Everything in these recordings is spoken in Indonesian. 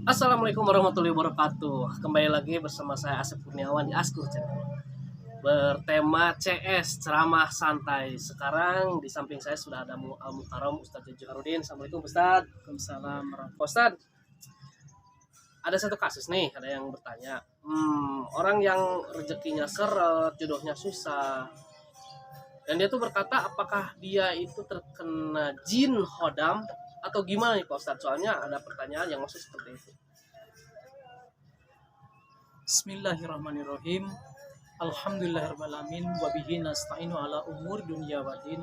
Assalamualaikum warahmatullahi wabarakatuh. Kembali lagi bersama saya Asep Kurniawan di Askur Channel. Bertema CS ceramah santai. Sekarang di samping saya sudah ada Al Mukarram Ustadz Jaharudin. Assalamualaikum Ustadz. Waalaikumsalam warahmatullahi Ustadz, ada satu kasus nih, ada yang bertanya, orang yang rezekinya seret, jodohnya susah, dan dia tuh berkata apakah dia itu terkena jin hodam atau gimana nih Pak Ustadz? Soalnya ada pertanyaan yang maksud seperti itu. Bismillahirrahmanirrahim. Alhamdulillahirrahmanirrahim. Wabihi nasta'inu ala umur dunia wadin.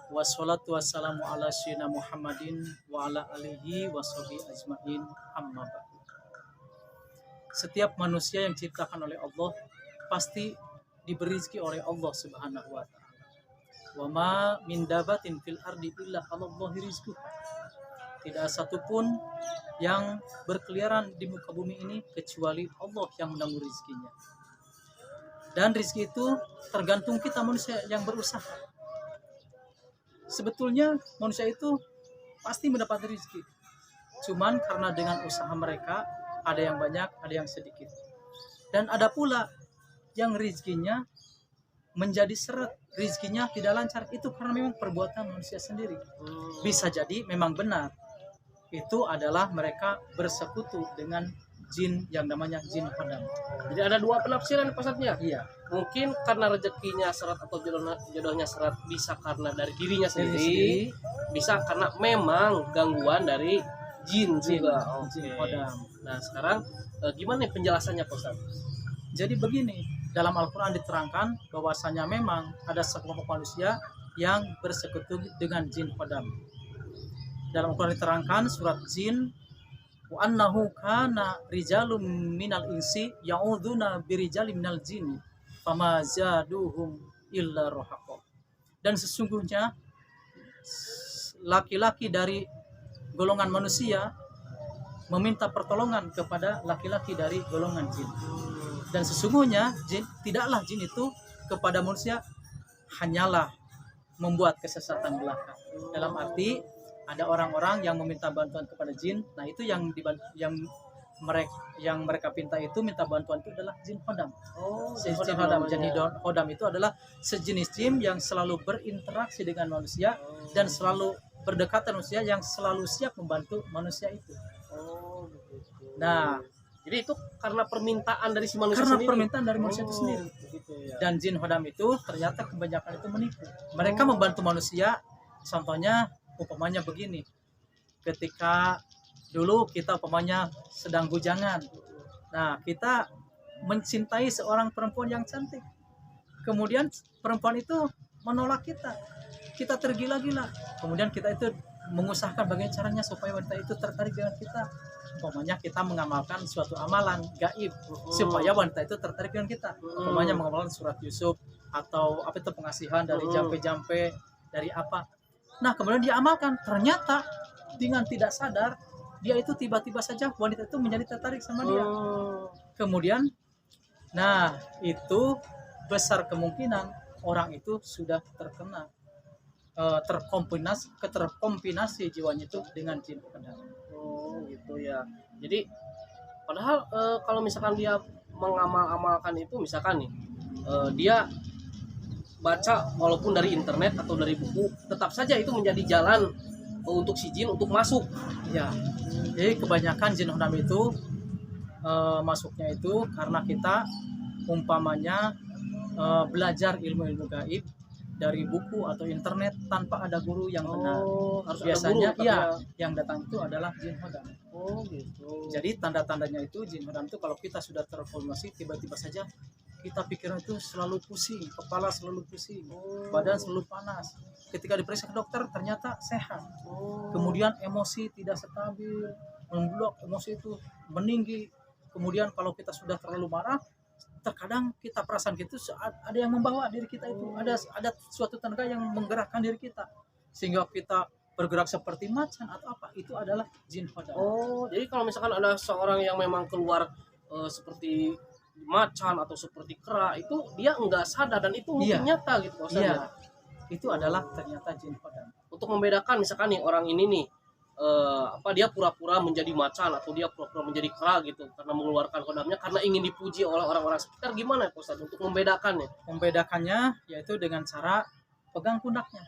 Wassalatu wassalamu ala sayyidina Muhammadin wa ala alihi washabihi ajmain, amma ba'du. Setiap manusia yang diciptakan oleh Allah pasti diberi rezeki oleh Allah Subhanahu wa ta'ala. Wa ma min dabatin fil ardi illa 'alallahi rizquha. Tidak satupun yang berkeliaran di muka bumi ini kecuali Allah yang menanggung rezekinya. Dan rezeki itu tergantung kita manusia yang berusaha. Sebetulnya manusia itu pasti mendapat rezeki. Cuman karena dengan usaha mereka ada yang banyak, ada yang sedikit. Dan ada pula yang rezekinya menjadi seret, rezekinya tidak lancar. Itu karena memang perbuatan manusia sendiri. Bisa jadi memang benar itu adalah mereka bersekutu dengan jin yang namanya jin hodam. Jadi ada dua penafsiran Ustadznya. Iya. Mungkin karena rezekinya seret atau jodohnya seret, bisa karena dari dirinya sendiri, bisa karena memang gangguan dari jin juga. Jin hodam. Nah sekarang gimana nih penjelasannya Pak Ustadz? Jadi begini, dalam Al-Quran diterangkan bahwasanya memang ada sekelompok manusia yang bersekutu dengan jin hodam. Dalam Al-Quran diterangkan surat jin, wa annahu kana rijalum minal insi ya'uduna birijalim minal jin fama zaduhum illa rohaqo. Dan sesungguhnya laki-laki dari golongan manusia meminta pertolongan kepada laki-laki dari golongan jin. Dan sesungguhnya jin, tidaklah jin itu kepada manusia hanyalah membuat kesesatan belaka. Dalam arti ada orang-orang yang meminta bantuan kepada jin. Nah itu yang mereka pinta itu minta bantuan itu adalah jin hodam. Jin hodam. Jadi hodam itu adalah sejenis jin yang selalu berinteraksi dengan manusia dan selalu berdekatan manusia, yang selalu siap membantu manusia itu. Nah, jadi itu karena permintaan dari si manusia karena sendiri. permintaan dari manusia itu sendiri. Begitu ya. Dan jin hodam itu ternyata kebanyakan itu menipu. Mereka membantu manusia. Contohnya umpamanya begini, ketika dulu kita umpamanya sedang bujangan, nah kita mencintai seorang perempuan yang cantik, kemudian perempuan itu menolak kita tergila-gila, kemudian kita itu mengusahakan bagaimana caranya supaya wanita itu tertarik dengan kita. Umpamanya kita mengamalkan suatu amalan gaib supaya wanita itu tertarik dengan kita, umpamanya mengamalkan surat Yusuf atau apa itu pengasihan dari jampe-jampe dari apa. Nah kemudian dia amalkan, ternyata dengan tidak sadar dia itu tiba-tiba saja wanita itu menjadi tertarik sama dia. Kemudian, nah itu besar kemungkinan orang itu sudah terkena terkombinasi jiwanya itu dengan jin hodam. Gitu ya. Jadi padahal kalau misalkan dia mengamalkan itu, misalkan nih dia baca walaupun dari internet atau dari buku, tetap saja itu menjadi jalan untuk si jin untuk masuk. Ya, jadi kebanyakan jin hodam itu masuknya itu karena kita umpamanya belajar ilmu-ilmu gaib dari buku atau internet tanpa ada guru yang benar. Harus biasanya ada guru, iya, yang datang itu adalah jin hodam. Gitu. Jadi tanda-tandanya itu jin hodam itu kalau kita sudah terkonfirmasi, tiba-tiba saja kita pikiran itu selalu pusing, kepala selalu pusing, badan selalu panas. Ketika diperiksa ke dokter ternyata sehat. Kemudian emosi tidak stabil, memblok, emosi itu meninggi. Kemudian kalau kita sudah terlalu marah, terkadang kita perasaan gitu ada yang membawa diri kita itu, ada suatu tenaga yang menggerakkan diri kita sehingga kita bergerak seperti macan atau apa, itu adalah jin hodam. Jadi kalau misalkan ada seorang yang memang keluar seperti macan atau seperti kera, itu dia enggak sadar dan itu mungkin nyata gitu. Iya, itu adalah ternyata jin hodam. Untuk membedakan misalkan nih orang ini nih dia pura-pura menjadi macan atau dia pura-pura menjadi kera gitu karena mengeluarkan kodamnya karena ingin dipuji oleh orang-orang sekitar, gimana ya Pak Ustadz untuk membedakannya? Membedakannya yaitu dengan cara pegang pundaknya.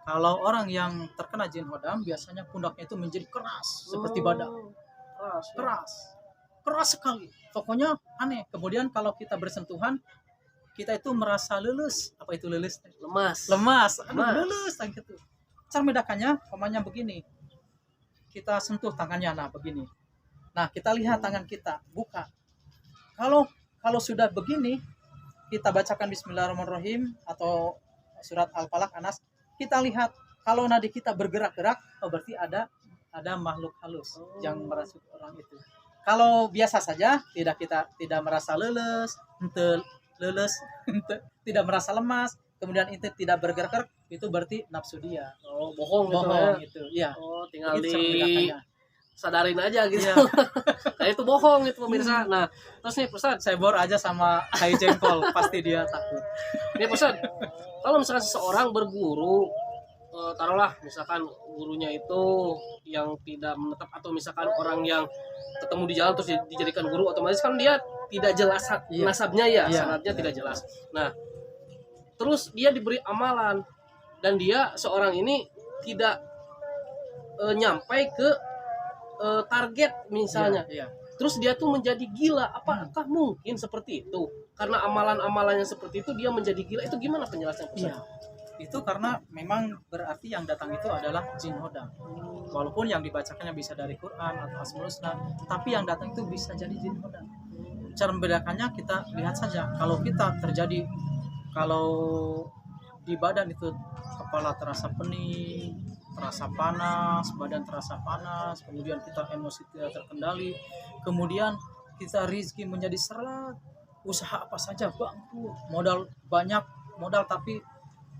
Kalau orang yang terkena jin hodam biasanya pundaknya itu menjadi keras seperti badak. Keras, ya. Keras sekali. Pokoknya aneh. Kemudian kalau kita bersentuhan, kita itu merasa lulus. Apa itu lulus? Lemas. Aduh, lulus gitu. Cara membedakannya, pokoknya begini. Kita sentuh tangannya, nah begini. Nah, kita lihat tangan kita, buka. Kalau sudah begini, kita bacakan Bismillahirrahmanirrahim atau surat Al-Falaq, Anas. Kita lihat kalau nadi kita bergerak-gerak, oh berarti ada makhluk halus yang merasuk orang itu. Kalau biasa saja, tidak merasa leles, tidak merasa lemas, kemudian itu tidak bergerak-gerak, itu berarti nafsu dia. Bohong gitu ya. Tinggal Itu cara membedakannya. sadarin aja gitu. Iya. Nah itu bohong itu pemirsa. Nah terus nih Ustadz, Saya bor aja sama Hai Jengkol, pasti dia takut. nih Ustadz, kalau misalkan seseorang berguru, taruhlah misalkan gurunya itu yang tidak menetap atau misalkan orang yang ketemu di jalan terus dijadikan guru, otomatis kan dia tidak jelas nasabnya ya, sanadnya tidak jelas. Nah terus dia diberi amalan dan dia seorang ini tidak nyampai ke target misalnya. Terus dia tuh menjadi gila. Apakah mungkin seperti itu? Karena amalan-amalannya seperti itu dia menjadi gila. Itu gimana penjelasannya? Iya. Itu karena memang berarti yang datang itu adalah jin hodam. Walaupun yang dibacakannya bisa dari Quran atau Asmaul Husna, tapi yang datang itu bisa jadi jin hodam. Cara membedakannya kita lihat saja. Kalau di badan itu kepala terasa pening, terasa panas, badan terasa panas, kemudian kita emosi tidak terkendali, kemudian kita rizki menjadi seret, usaha apa saja bangkrut, modal banyak, tapi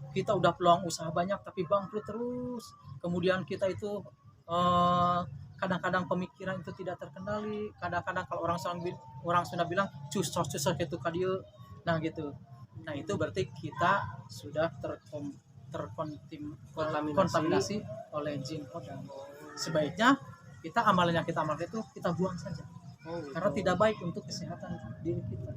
kita udah peluang usaha banyak tapi bangkrut terus, kemudian kita itu kadang-kadang pemikiran itu tidak terkendali, kadang-kadang kalau orang sudah bilang cus itu kadio, nah gitu. Nah itu berarti kita sudah terkontaminasi oleh jin hodam. Sebaiknya kita amalan yang kita amalkan itu kita buang saja, karena tidak baik untuk kesehatan diri kita.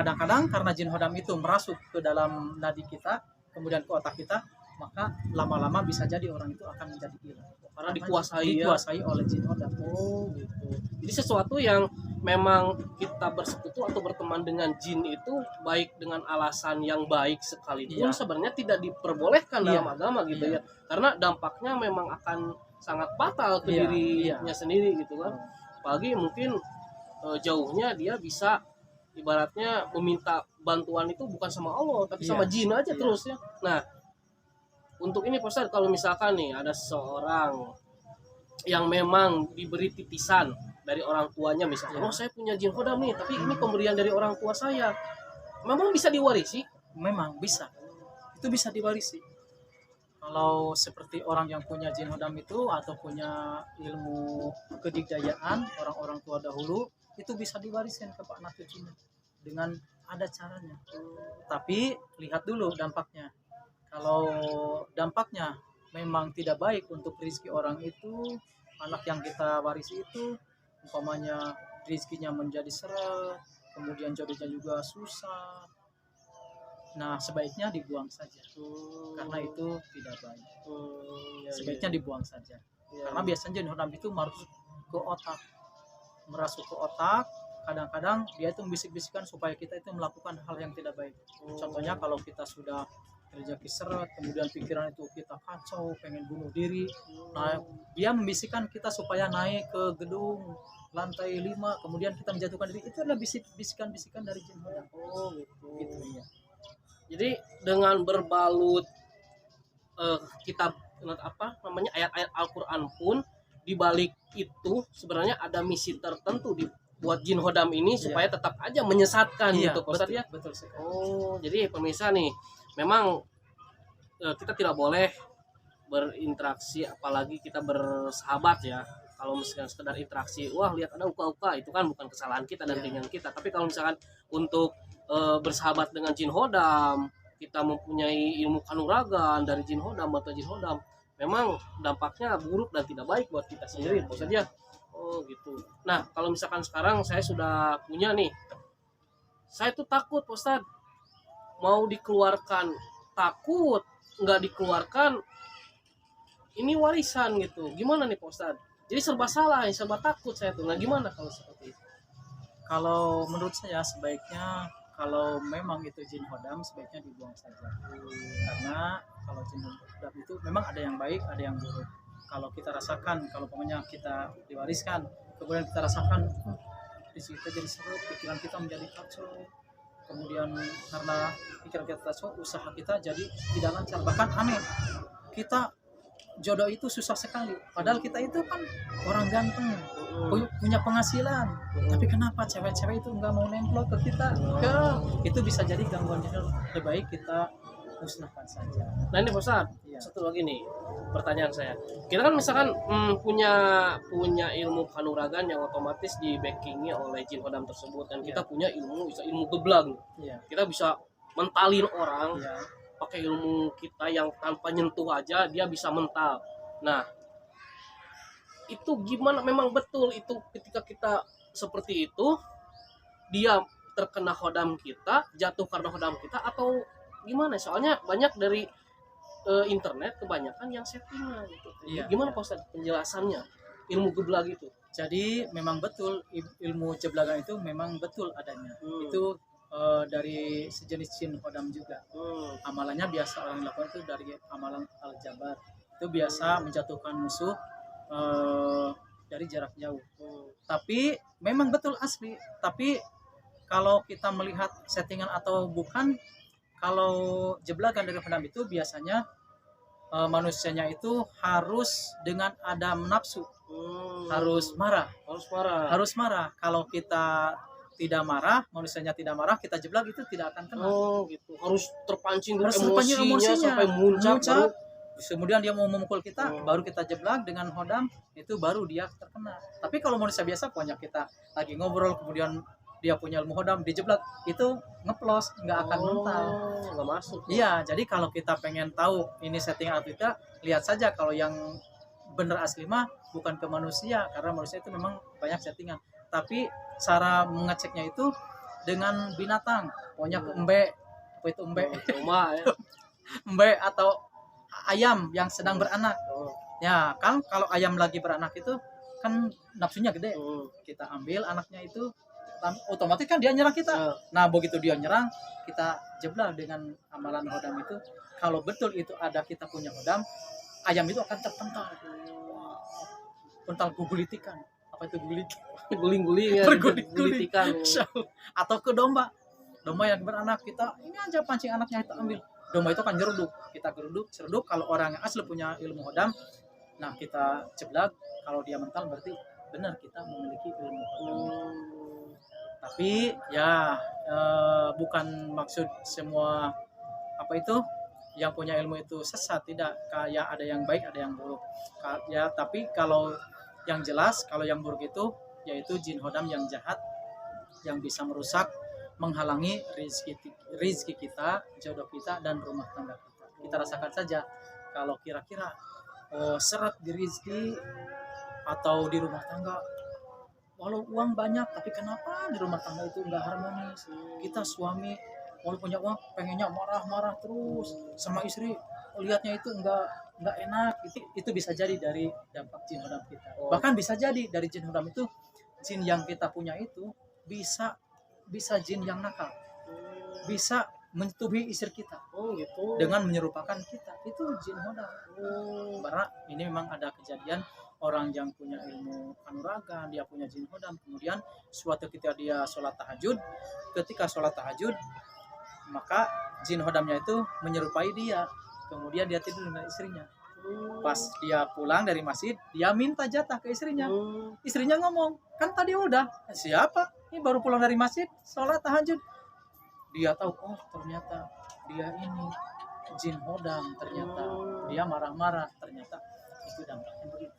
Kadang-kadang karena jin hodam itu merasuk ke dalam nadi kita, kemudian ke otak kita, maka lama-lama bisa jadi orang itu akan menjadi gila karena dikuasai oleh jin hodam. Gitu. Jadi sesuatu yang memang kita bersekutu atau berteman dengan jin itu baik dengan alasan yang baik sekalipun sebenarnya tidak diperbolehkan dalam agama gitu ya. Karena dampaknya memang akan sangat fatal ke dirinya sendiri gitu kan. Apalagi mungkin jauhnya dia bisa ibaratnya meminta bantuan itu bukan sama Allah tapi sama jin aja terus ya. Nah, untuk ini Pak Ustadz, kalau misalkan nih ada seorang yang memang diberi titisan dari orang tuanya misalnya, saya punya jin hodam nih, tapi ini pemberian dari orang tua saya, memang bisa diwarisi? Memang bisa, itu bisa diwarisi. Kalau seperti orang yang punya jin hodam itu atau punya ilmu kedikdayaan orang-orang tua dahulu, itu bisa diwariskan ke anak cucunya dengan ada caranya. Tapi lihat dulu dampaknya. Kalau dampaknya memang tidak baik untuk rezeki orang itu, anak yang kita warisi itu umpamanya rezekinya menjadi seret, kemudian jodohnya juga susah, nah sebaiknya dibuang saja, karena itu tidak baik. Sebaiknya dibuang saja, karena biasanya jin hodam itu merasuk ke otak. Kadang-kadang dia itu membisik-bisikkan supaya kita itu melakukan hal yang tidak baik. Contohnya kalau kita sudah rezeki seret, kemudian pikiran itu kita kacau, pengen bunuh diri. Nah, dia membisikkan kita supaya naik ke gedung lantai 5, kemudian kita menjatuhkan diri. Itu adalah bisikan-bisikan dari jin hodam. Gitu ya. Jadi dengan berbalut kitab ayat-ayat Al-Qur'an pun dibalik itu sebenarnya ada misi tertentu buat jin hodam ini supaya tetap aja menyesatkan gitu Ustaz ya. Betul sekali. Jadi pemirsa nih, memang kita tidak boleh berinteraksi, apalagi kita bersahabat ya. Kalau misalkan sekedar interaksi, wah lihat ada uka-uka, itu kan bukan kesalahan kita dan keinginan kita. Tapi kalau misalkan untuk bersahabat dengan jin hodam, kita mempunyai ilmu kanuragan dari jin hodam atau jin hodam, memang dampaknya buruk dan tidak baik buat kita sendiri, Pak Ustadz ya. Oh gitu. Nah kalau misalkan sekarang saya sudah punya nih, saya tuh takut Pak Ustadz, mau dikeluarkan takut, nggak dikeluarkan ini warisan gitu. Gimana nih Pak Ustadz? Jadi serba salah, serba takut saya tuh. Nah gimana kalau seperti itu? Kalau menurut saya sebaiknya kalau memang itu jin hodam sebaiknya dibuang saja. Karena kalau jin hodam itu memang ada yang baik, ada yang buruk. Kalau kita rasakan, kalau pokoknya kita diwariskan, kemudian kita rasakan di situ kita jadi seret, pikiran kita menjadi kacau. Kemudian karena pikiran kita kacau, usaha kita jadi tidak lancar. Bahkan aneh, kita jodoh itu susah sekali. Padahal kita itu kan orang ganteng, punya penghasilan. Tapi kenapa cewek-cewek itu nggak mau nempel ke kita? Itu bisa jadi gangguan jodoh. Lebih baik kita musnahkan saja. Nah ini Pak Ustadz, Iya. satu lagi nih pertanyaan saya. Kita kan misalkan punya ilmu kanuragan yang otomatis di backingi oleh jin hodam tersebut, dan kita punya ilmu geblang. Iya. Kita bisa mentalin orang Iya. pakai ilmu kita yang tanpa nyentuh aja dia bisa mental. Nah itu gimana, memang betul itu ketika kita seperti itu dia terkena hodam kita, jatuh karena hodam kita, atau gimana? Soalnya banyak dari internet kebanyakan yang settingan gitu. Iya, Gimana iya. Pak Ustadz penjelasannya ilmu geblag itu? Jadi memang betul ilmu jeblagan itu memang betul adanya. Itu dari sejenis jin hodam juga. Amalannya biasa orang lakukan itu dari amalan al-jabar. Itu biasa menjatuhkan musuh dari jarak jauh. Tapi memang betul asli. Tapi kalau kita melihat settingan atau bukan, kalau jeblagan dari hodam itu biasanya manusianya itu harus dengan ada nafsu, harus marah. Harus marah. Kalau kita tidak marah, manusianya tidak marah, kita jeblak itu tidak akan kena. Oh gitu. Harus terpancing dulu Harus terpancing emosinya sampai muncak. Baru... Kemudian dia mau memukul kita, baru kita jeblak dengan hodam, itu baru dia terkena. Tapi kalau manusia biasa, pokoknya kita lagi ngobrol, kemudian dia punya ilmu hodam, dijeblak, itu ngeplos, nggak akan mental. Nggak masuk. Iya, jadi kalau kita pengen tahu ini setting atau tidak, lihat saja kalau yang bener asli mah bukan ke manusia, karena manusia itu memang banyak settingan. Tapi cara mengeceknya itu dengan binatang, pokoknya ke embe, apa itu embe? Cuma ya. Embe atau ayam yang sedang beranak. Ya kan, kalau ayam lagi beranak itu kan nafsunya gede. Kita ambil anaknya itu, otomatis kan dia nyerang kita. Nah begitu dia nyerang, kita jeblak dengan amalan hodam itu. Kalau betul itu ada kita punya hodam, ayam itu akan terpental. Pental gugulitikan. Apa itu gulitikan? Guling-guling ya. Berguling-gulitikan. Atau ke domba. Domba yang beranak, kita ini aja pancing anaknya itu ambil. Domba itu akan nyeruduk. Kita seruduk. Kalau orang yang asli punya ilmu hodam, nah kita jeblak. Kalau dia mental berarti benar kita memiliki ilmu hodam. Tapi ya bukan maksud semua apa itu yang punya ilmu itu sesat, tidak. Kayak ada yang baik, ada yang buruk. Ya, tapi kalau yang jelas, kalau yang buruk itu yaitu jin hodam yang jahat, yang bisa merusak, menghalangi rizki kita, jodoh kita, dan rumah tangga kita. Kita rasakan saja kalau kira-kira seret di rizki atau di rumah tangga, walau uang banyak, tapi kenapa di rumah tangga itu nggak harmonis? Kita suami walau punya uang pengennya marah-marah terus sama istri, lihatnya itu nggak enak. Itu bisa jadi dari dampak jin hodam kita. Bahkan bisa jadi dari jin hodam itu, jin yang kita punya itu bisa jin yang nakal, bisa menyetubuhi istri kita Gitu. dengan menyerupakan kita. Itu jin hodam. Karena ini memang ada kejadian orang yang punya ilmu kanuragan, dia punya jin hodam, kemudian suatu ketika dia sholat tahajud, maka jin hodamnya itu menyerupai dia, kemudian dia tidur dengan istrinya. Pas dia pulang dari masjid, dia minta jatah ke istrinya. Istrinya ngomong, kan tadi udah. Siapa? Ini baru pulang dari masjid, sholat tahajud. Dia tahu, oh ternyata dia ini jin hodam, ternyata dia marah-marah, ternyata itu dampaknya begitu.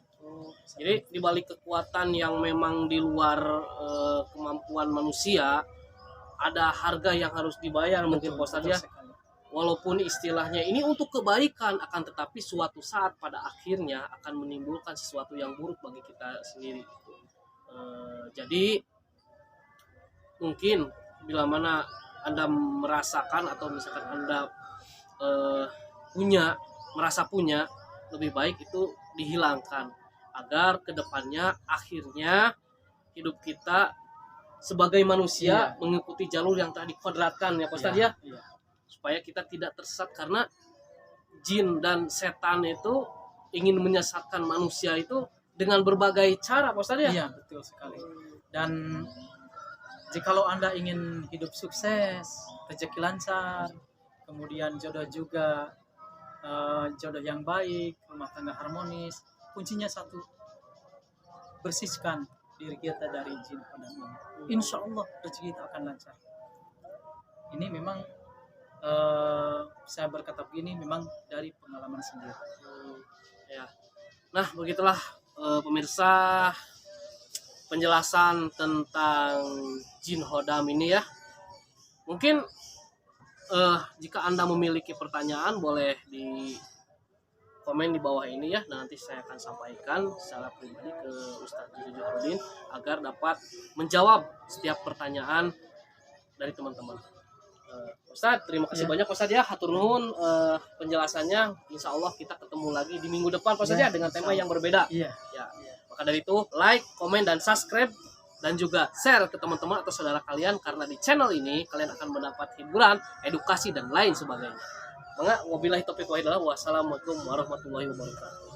Jadi dibalik kekuatan yang memang di luar kemampuan manusia, ada harga yang harus dibayar. Mungkin Pak Ustadz ya. walaupun istilahnya ini untuk kebaikan, akan tetapi suatu saat pada akhirnya akan menimbulkan sesuatu yang buruk bagi kita sendiri. Jadi mungkin bila mana Anda merasakan atau misalkan Anda merasa punya, lebih baik itu dihilangkan agar kedepannya akhirnya hidup kita sebagai manusia mengikuti jalur yang telah dikodratkan ya Pak Ustadz ya. Supaya kita tidak tersesat, karena jin dan setan itu ingin menyesatkan manusia itu dengan berbagai cara Pak Ustadz ya. Iya, betul sekali. Dan jikalau Anda ingin hidup sukses, rezeki lancar, kemudian jodoh juga, jodoh yang baik, rumah tangga harmonis, kuncinya satu, bersihkan diri kita dari jin dan ini. Insya Allah rezeki kita akan lancar. Ini memang saya berkata begini memang dari pengalaman sendiri. Ya. Nah, begitulah pemirsa penjelasan tentang jin hodam ini ya. Mungkin jika Anda memiliki pertanyaan boleh di komen di bawah ini ya, nanti saya akan sampaikan secara pribadi ke Ustadz Juju Joharudin agar dapat menjawab setiap pertanyaan dari teman-teman. Ustadz, terima kasih banyak Ustadz ya, hatur nuhun penjelasannya. Insya Allah kita ketemu lagi di minggu depan Ustadz ya, dengan tema yang berbeda. Iya. Ya. Maka dari itu like, komen, dan subscribe, dan juga share ke teman-teman atau saudara kalian, karena di channel ini kalian akan mendapat hiburan, edukasi, dan lain sebagainya. Wabillahi taufiq wa hidayah. Wassalamualaikum warahmatullahi wabarakatuh.